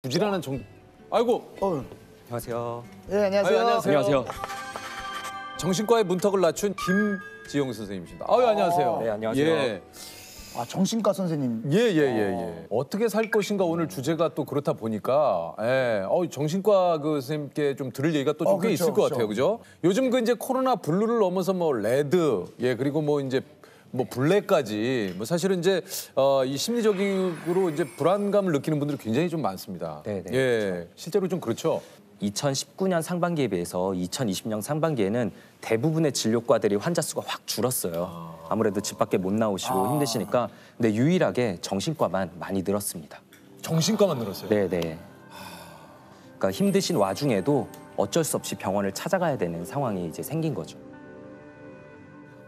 부지런한 아이고. 안녕하세요. 네, 안녕하세요. 안녕하세요. 정신과의 문턱을 낮춘 김지용 선생님이십니다. 안녕하세요. 네, 안녕하세요. 예. 아, 정신과 선생님. 예. 어떻게 살 것인가 오늘 주제가 또 그렇다 보니까 정신과 그 선생님께 좀 들을 얘기가 또 좀 꽤 그렇죠, 있을 것 그렇죠. 같아요. 그죠? 요즘 그 이제 코로나 블루를 넘어서 뭐 레드, 그리고 뭐 이제 뭐 블랙까지 뭐 사실은 이제 이 심리적으로 이제 불안감을 느끼는 분들이 굉장히 좀 많습니다. 네, 예. 실제로 좀 그렇죠. 2019년 상반기에 비해서 2020년 상반기에는 대부분의 진료과들이 환자 수가 확 줄었어요. 아무래도 집 밖에 못 나오시고 힘드시니까. 근데 유일하게 정신과만 많이 늘었습니다. 정신과만 늘었어요. 네네. 그러니까 힘드신 와중에도 어쩔 수 없이 병원을 찾아가야 되는 상황이 이제 생긴 거죠.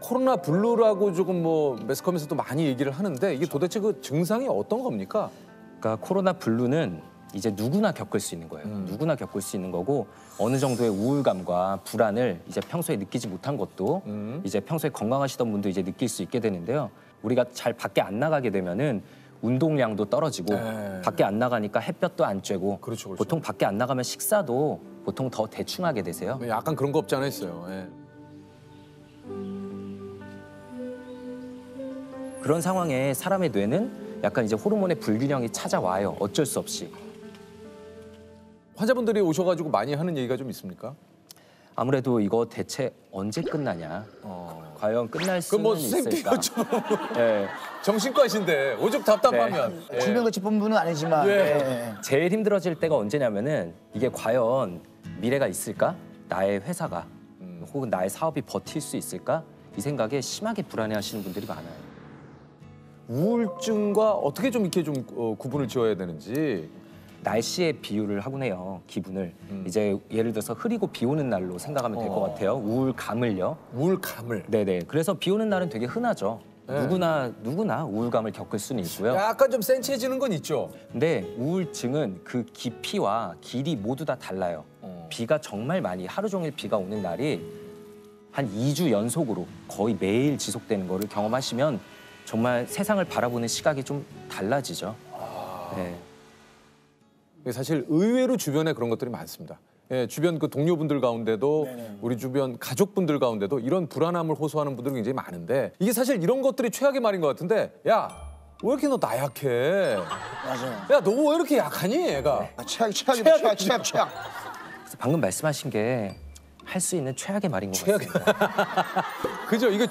코로나 블루라고 조금 뭐 매스컴에서도 많이 얘기를 하는데 이게 도대체 그 증상이 어떤 겁니까? 그러니까 코로나 블루는 이제 누구나 겪을 수 있는 거예요. 누구나 겪을 수 있는 거고 어느 정도의 우울감과 불안을 이제 평소에 느끼지 못한 것도 이제 평소에 건강하시던 분도 이제 느낄 수 있게 되는데요. 우리가 잘 밖에 안 나가게 되면은 운동량도 떨어지고 밖에 안 나가니까 햇볕도 안 쬐고 그렇죠. 보통 밖에 안 나가면 식사도 보통 더 대충 하게 되세요. 약간 그런 거 없지 않아 있어요. 예. 그런 상황에 사람의 뇌는 약간 이제 호르몬의 불균형이 찾아와요. 어쩔 수 없이. 환자분들이 오셔가지고 많이 하는 얘기가 좀 있습니까? 아무래도 이거 대체 언제 끝나냐? 과연 끝날 수는 뭐 있을까? 네. 정신과신데 오죽 답답하면. 예. 질병 치료본부는 아니지만. 예. 예. 제일 힘들어질 때가 언제냐면은 이게 과연 미래가 있을까? 나의 회사가 혹은 나의 사업이 버틸 수 있을까? 이 생각에 심하게 불안해하시는 분들이 많아요. 우울증과 어떻게 좀 이렇게 좀 구분을 지어야 되는지. 날씨에 비유를 하곤 해요. 기분을 이제 예를 들어서 흐리고 비 오는 날로 생각하면 될 것 같아요. 우울감을요. 우울감을. 네네. 그래서 비 오는 날은 되게 흔하죠. 네. 누구나 우울감을 겪을 수는 있고요. 약간 좀 센치해지는 건 있죠. 근데 우울증은 그 깊이와 길이 모두 다 달라요. 비가 정말 많이 하루 종일 비가 오는 날이 한 2주 연속으로 거의 매일 지속되는 거를 경험하시면 정말 세상을 바라보는 시각이 좀 달라지죠. 네. 사실 의외로 주변에 그런 것들이 많습니다. 예, 주변 그 동료분들 가운데도 우리 주변 가족분들 가운데도 이런 불안함을 호소하는 분들이 굉장히 많은데 이게 사실 이런 것들이 최악의 말인 것 같은데 야, 왜 이렇게 너 나약해? 맞아요. 야, 너 왜 이렇게 약하니, 애가? 아, 최악이다, 최악. 그래서 방금 말씀하신 게 할 수 있는 최악의 말인 것 같습니다. 그죠? 이거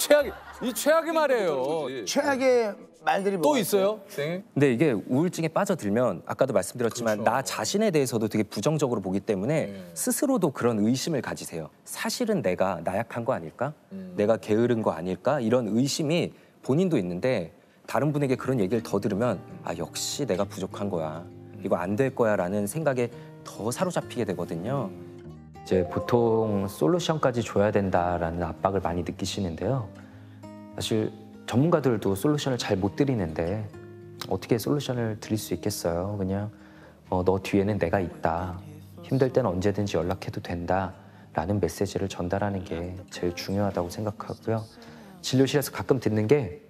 이 최악의 말이에요. 최악의 말들이 또 뭐가 있어요, 선생님? 근데 이게 우울증에 빠져들면 아까도 말씀드렸지만 그렇죠. 나 자신에 대해서도 되게 부정적으로 보기 때문에 스스로도 그런 의심을 가지세요. 사실은 내가 나약한 거 아닐까? 내가 게으른 거 아닐까? 이런 의심이 본인도 있는데 다른 분에게 그런 얘기를 더 들으면 아, 역시 내가 부족한 거야. 이거 안 될 거야 라는 생각에 더 사로잡히게 되거든요. 이제 보통 솔루션까지 줘야 된다라는 압박을 많이 느끼시는데요. 사실 전문가들도 솔루션을 잘 못 드리는데 어떻게 솔루션을 드릴 수 있겠어요? 그냥 너 뒤에는 내가 있다. 힘들 때는 언제든지 연락해도 된다라는 메시지를 전달하는 게 제일 중요하다고 생각하고요. 진료실에서 가끔 듣는 게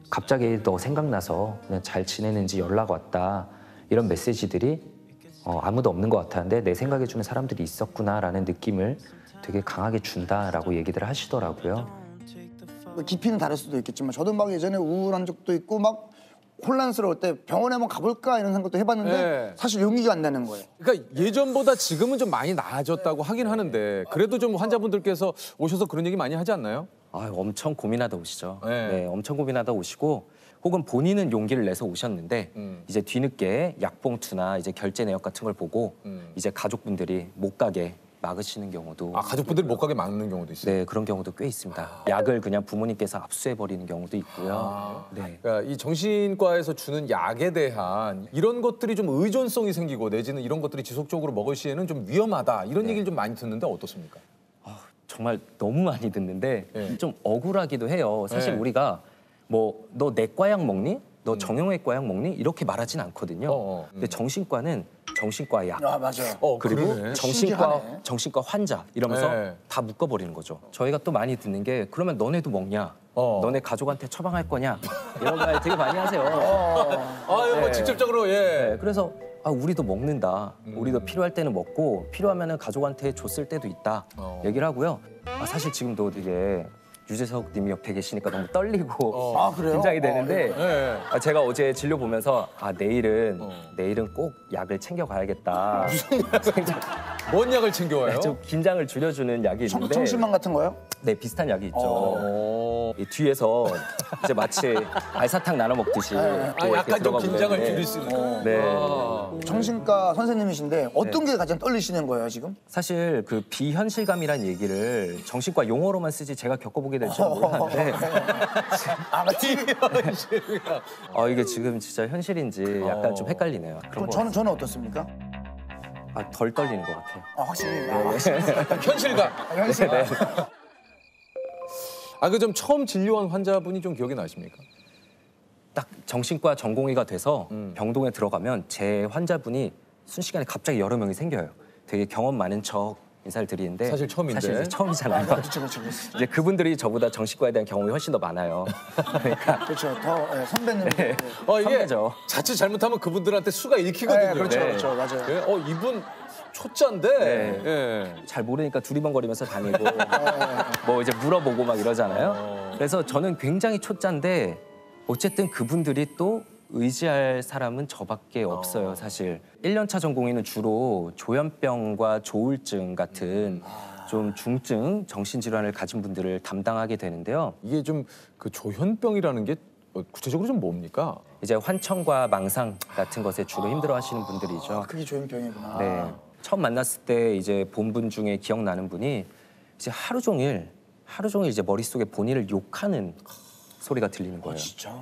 갑자기 너 생각나서 그냥 잘 지내는지 연락 왔다. 이런 메시지들이 아무도 없는 것 같았는데 내 생각해주는 사람들이 있었구나라는 느낌을 되게 강하게 준다라고 얘기들을 하시더라고요. 뭐 깊이는 다를 수도 있겠지만 저도 막 예전에 우울한 적도 있고 막 혼란스러울 때 병원에 한번 가볼까 이런 생각도 해봤는데 네. 사실 용기가 안 나는 거예요. 그러니까 예전보다 지금은 좀 많이 나아졌다고 하긴 하는데 그래도 좀 환자분들께서 오셔서 그런 얘기 많이 하지 않나요? 아, 엄청 고민하다 오시죠. 네. 네, 엄청 고민하다 오시고 혹은 본인은 용기를 내서 오셨는데 이제 뒤늦게 약봉투나 이제 결제 내역 같은 걸 보고 이제 가족분들이 못 가게 막으시는 경우도 가족분들이 못 가게 막는 경우도 있어요. 네, 그런 경우도 꽤 있습니다. 약을 그냥 부모님께서 압수해 버리는 경우도 있고요. 네. 그러니까 이 정신과에서 주는 약에 대한 이런 것들이 좀 의존성이 생기고 내지는 이런 것들이 지속적으로 먹을 시에는 좀 위험하다 이런 얘기를 좀 많이 듣는데 어떻습니까? 정말 너무 많이 듣는데 네. 좀 억울하기도 해요. 사실 네. 우리가 뭐 너 내과약 먹니? 너 정형외과약 먹니? 이렇게 말하진 않거든요. 근데 정신과는 정신과 약 아, 맞아요. 그리고 그러네. 신기하네. 정신과 환자 이러면서 네. 다 묶어버리는 거죠. 저희가 또 많이 듣는 게 그러면 너네도 먹냐? 너네 가족한테 처방할 거냐? 이런 말 되게 많이 하세요. 이거 뭐 네. 직접적으로 예. 네, 그래서 아 우리도 먹는다. 우리도 필요할 때는 먹고 필요하면은 가족한테 줬을 때도 있다. 얘기를 하고요. 아, 사실 지금도 되게 유재석 님이 옆에 계시니까 너무 떨리고 아, 그래요? 긴장이 되는데 네. 아, 제가 어제 진료 보면서 아 내일은 꼭 약을 챙겨 가야겠다. 뭔 약을 챙겨와요? 좀 긴장을 줄여주는 약이 있는데 청심환 같은 거요? 네 비슷한 약이 있죠. 이 뒤에서 이제 마치 알사탕 나눠 먹듯이 또 이렇게 약간 좀 들어가고 긴장을 그러는데 줄일 수 있는. 네. 정신과 선생님이신데 어떤 게 가장 떨리시는 거예요 지금? 사실 그 비현실감이란 얘기를 정신과 용어로만 쓰지 제가 겪어보게 될 줄은 몰랐는데 아, TV. 이게 지금 진짜 현실인지 약간 좀 헷갈리네요. 그런 거 저는 어떻습니까? 덜 떨리는 것 같아요. 확실히. 현실감. 현실. 네. 아, 그 좀 처음 진료한 환자분이 좀 기억이 나십니까? 딱 정신과 전공의가 돼서 병동에 들어가면 제 환자분이 순식간에 갑자기 여러 명이 생겨요. 되게 경험 많은 척 인사를 드리는데 사실 처음인데. 사실 이제 처음이잖아요. 그렇죠. 이제 그분들이 저보다 정신과에 대한 경험이 훨씬 더 많아요. 그러니까 그렇죠. 더 선배님. 이게 선배죠. 자칫 잘못하면 그분들한테 수가 읽히거든요. 그렇죠, 네. 그렇죠, 맞아요. 예, 이분 초짜인데. 네. 예. 잘 모르니까 두리번거리면서 다니고 뭐 이제 물어보고 막 이러잖아요. 그래서 저는 굉장히 초짜인데 어쨌든 그분들이 또 의지할 사람은 저밖에 없어요, 사실. 1년차 전공의는 주로 조현병과 조울증 같은 좀 중증 정신질환을 가진 분들을 담당하게 되는데요. 이게 좀 그 조현병이라는 게 구체적으로 좀 뭡니까? 이제 환청과 망상 같은 것에 주로 힘들어하시는 분들이죠. 그게 조현병이구나. 네. 처음 만났을 때 이제 본 분 중에 기억나는 분이 이제 하루 종일 이제 머릿속에 본인을 욕하는 소리가 들리는 거예요. 진짜.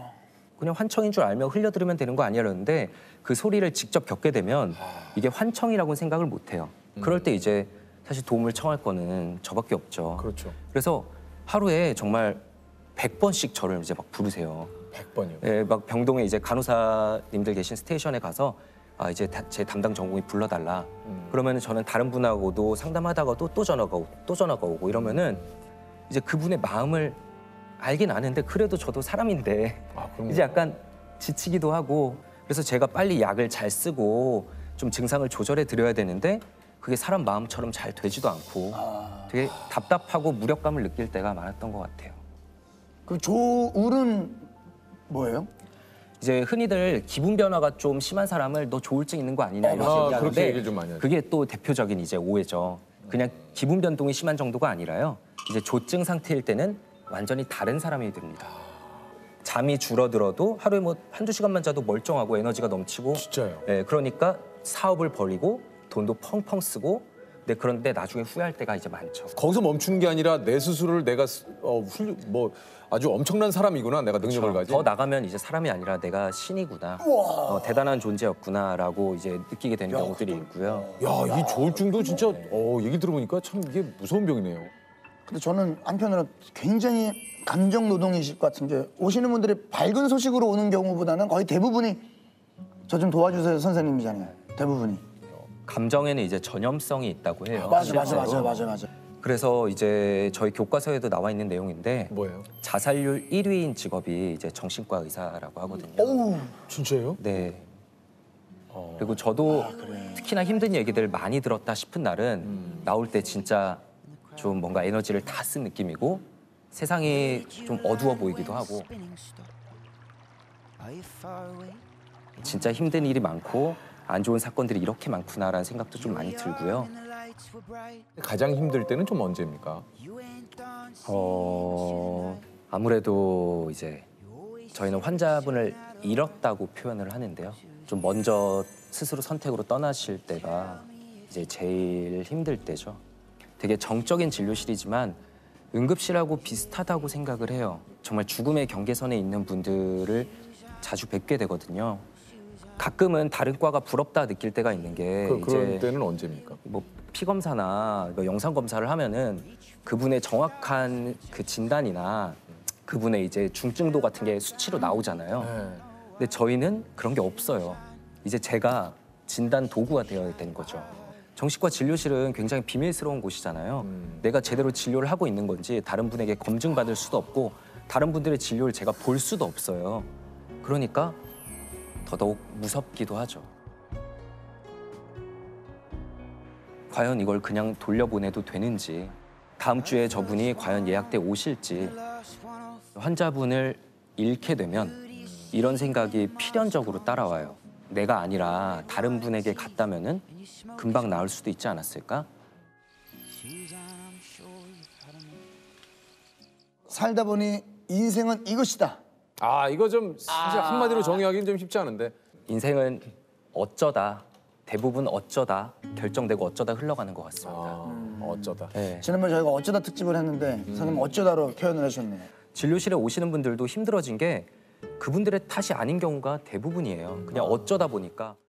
그냥 환청인 줄 알면 흘려들으면 되는 거 아니야 그러는데 그 소리를 직접 겪게 되면 이게 환청이라고는 생각을 못 해요. 그럴 때 이제 사실 도움을 청할 거는 저밖에 없죠. 그렇죠. 그래서 하루에 정말 100번씩 저를 이제 막 부르세요. 100번이요. 예, 막 병동에 이제 간호사님들 계신 스테이션에 가서 이제 제 담당 전공이 불러달라. 그러면은 저는 다른 분하고도 상담하다가도 또 전화가 오고 이러면은 이제 그분의 마음을 알긴 아는데 그래도 저도 사람인데 그럼요. 이제 약간 지치기도 하고 그래서 제가 빨리 약을 잘 쓰고 좀 증상을 조절해 드려야 되는데 그게 사람 마음처럼 잘 되지도 않고 되게 답답하고 무력감을 느낄 때가 많았던 것 같아요. 그 조울은 뭐예요? 이제 흔히들 기분 변화가 좀 심한 사람을 너 조울증 있는 거 아니냐 이렇게 그렇게 얘기하는데 얘기를 좀 많이 하죠. 그게 또 대표적인 이제 오해죠. 그냥 기분 변동이 심한 정도가 아니라요. 이제 조증 상태일 때는 완전히 다른 사람이 됩니다. 잠이 줄어들어도 하루에 뭐 한두 시간만 자도 멀쩡하고 에너지가 넘치고 진짜요? 네, 그러니까 사업을 벌이고 돈도 펑펑 쓰고 그런데 나중에 후회할 때가 이제 많죠. 거기서 멈추는 게 아니라 내 스스로를 내가 아주 엄청난 사람이구나. 내가 능력을 가진. 더 나가면 이제 사람이 아니라 내가 신이구나. 대단한 존재였구나라고 이제 느끼게 되는 경우들이 있고요. 야, 이 조울증도 진짜 얘기 들어보니까 참 이게 무서운 병이네요. 근데 저는 한편으로 굉장히 감정 노동이실 것 같은 게 오시는 분들이 밝은 소식으로 오는 경우보다는 거의 대부분이 저 좀 도와주세요 선생님이잖아요. 대부분이. 감정에는 이제 전염성이 있다고 해요. 맞아. 그래서 이제 저희 교과서에도 나와 있는 내용인데 뭐예요? 자살률 1위인 직업이 이제 정신과 의사라고 하거든요. 오우. 진짜요? 네. 그리고 저도 특히나 힘든 얘기들 많이 들었다 싶은 날은 나올 때 진짜 좀 뭔가 에너지를 다 쓴 느낌이고 세상이 좀 어두워 보이기도 하고 진짜 힘든 일이 많고 안 좋은 사건들이 이렇게 많구나라는 생각도 좀 많이 들고요. 가장 힘들 때는 좀 언제입니까? 아무래도 이제 저희는 환자분을 잃었다고 표현을 하는데요. 좀 먼저 스스로 선택으로 떠나실 때가 이제 제일 힘들 때죠. 되게 정적인 진료실이지만 응급실하고 비슷하다고 생각을 해요. 정말 죽음의 경계선에 있는 분들을 자주 뵙게 되거든요. 가끔은 다른 과가 부럽다 느낄 때가 있는 게 그런 이제 때는 언제입니까? 뭐 피 검사나 뭐 영상 검사를 하면은 그분의 정확한 그 진단이나 그분의 이제 중증도 같은 게 수치로 나오잖아요. 네. 근데 저희는 그런 게 없어요. 이제 제가 진단 도구가 되어야 되는 거죠. 정신과 진료실은 굉장히 비밀스러운 곳이잖아요. 내가 제대로 진료를 하고 있는 건지 다른 분에게 검증받을 수도 없고 다른 분들의 진료를 제가 볼 수도 없어요. 그러니까 더더욱 무섭기도 하죠. 과연 이걸 그냥 돌려보내도 되는지, 다음 주에 저분이 과연 예약돼 오실지, 환자분을 잃게 되면 이런 생각이 필연적으로 따라와요. 내가 아니라 다른 분에게 갔다면은 금방 나을 수도 있지 않았을까? 살다 보니 인생은 이것이다. 아 이거 좀 사실 한마디로 정의하기는 좀 쉽지 않은데. 인생은 어쩌다, 대부분 어쩌다 결정되고 어쩌다 흘러가는 것 같습니다. 어쩌다. 네. 지난번에 저희가 어쩌다 특집을 했는데 선생님 어쩌다로 표현을 하셨네요. 진료실에 오시는 분들도 힘들어진 게 그분들의 탓이 아닌 경우가 대부분이에요. 그냥 어쩌다 보니까.